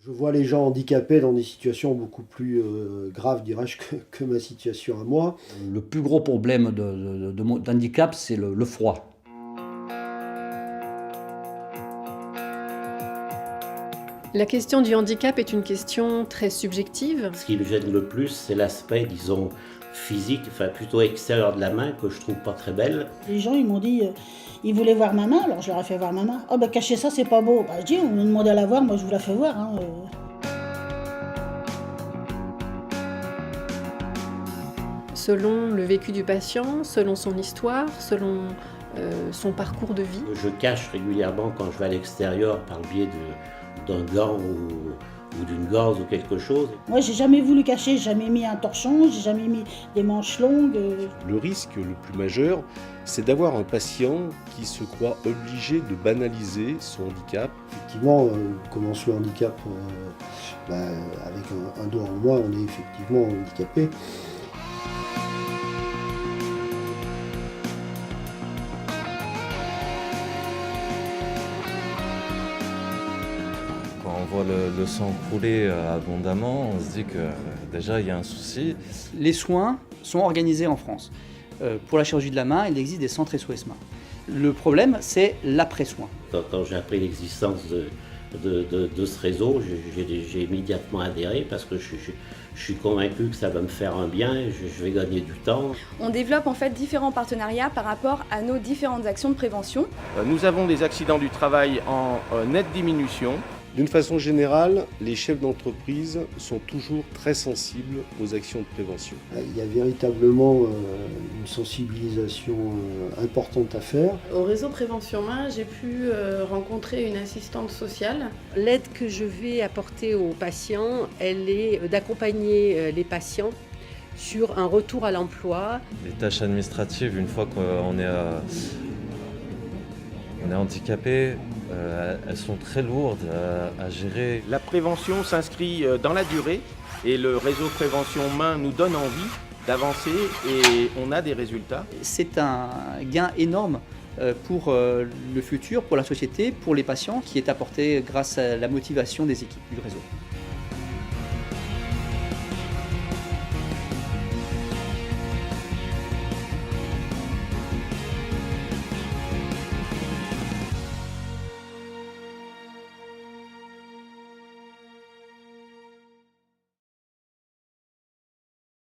Je vois les gens handicapés dans des situations beaucoup plus graves, dirais-je, que ma situation à moi. Le plus gros problème d'handicap, c'est le froid. La question du handicap est une question très subjective. Ce qui me gêne le plus, c'est l'aspect, disons, physique, enfin plutôt extérieur de la main, que je trouve pas très belle. Les gens, ils m'ont dit, ils voulaient voir ma main, alors je leur ai fait voir ma main. Oh bah cacher ça, c'est pas beau. Bah je dis, on m'a demandé à la voir, moi je vous la fais voir. Selon le vécu du patient, selon son histoire, selon son parcours de vie. Je cache régulièrement quand je vais à l'extérieur par le biais d'un gant ou d'une gauze ou quelque chose. Moi, j'ai jamais voulu cacher, j'ai jamais mis un torchon, j'ai jamais mis des manches longues. Le risque le plus majeur, c'est d'avoir un patient qui se croit obligé de banaliser son handicap. Effectivement, commence le handicap, avec un doigt en moins, on est effectivement handicapé. Quand on voit le sang couler abondamment, on se dit que déjà il y a un souci. Les soins sont organisés en France. Pour la chirurgie de la main, il existe des centres SOS Main. Le problème, c'est l'après-soin. Quand j'ai appris l'existence de ce réseau, j'ai immédiatement adhéré parce que je suis convaincu que ça va me faire un bien et je vais gagner du temps. On développe en fait différents partenariats par rapport à nos différentes actions de prévention. Nous avons des accidents du travail en nette diminution. D'une façon générale, les chefs d'entreprise sont toujours très sensibles aux actions de prévention. Il y a véritablement une sensibilisation importante à faire. Au réseau Prévention Main, j'ai pu rencontrer une assistante sociale. L'aide que je vais apporter aux patients, elle est d'accompagner les patients sur un retour à l'emploi. Les tâches administratives, une fois qu'on est handicapé, elles sont très lourdes à gérer. La prévention s'inscrit dans la durée et le réseau Prévention Main nous donne envie d'avancer et on a des résultats. C'est un gain énorme pour le futur, pour la société, pour les patients, qui est apporté grâce à la motivation des équipes du réseau.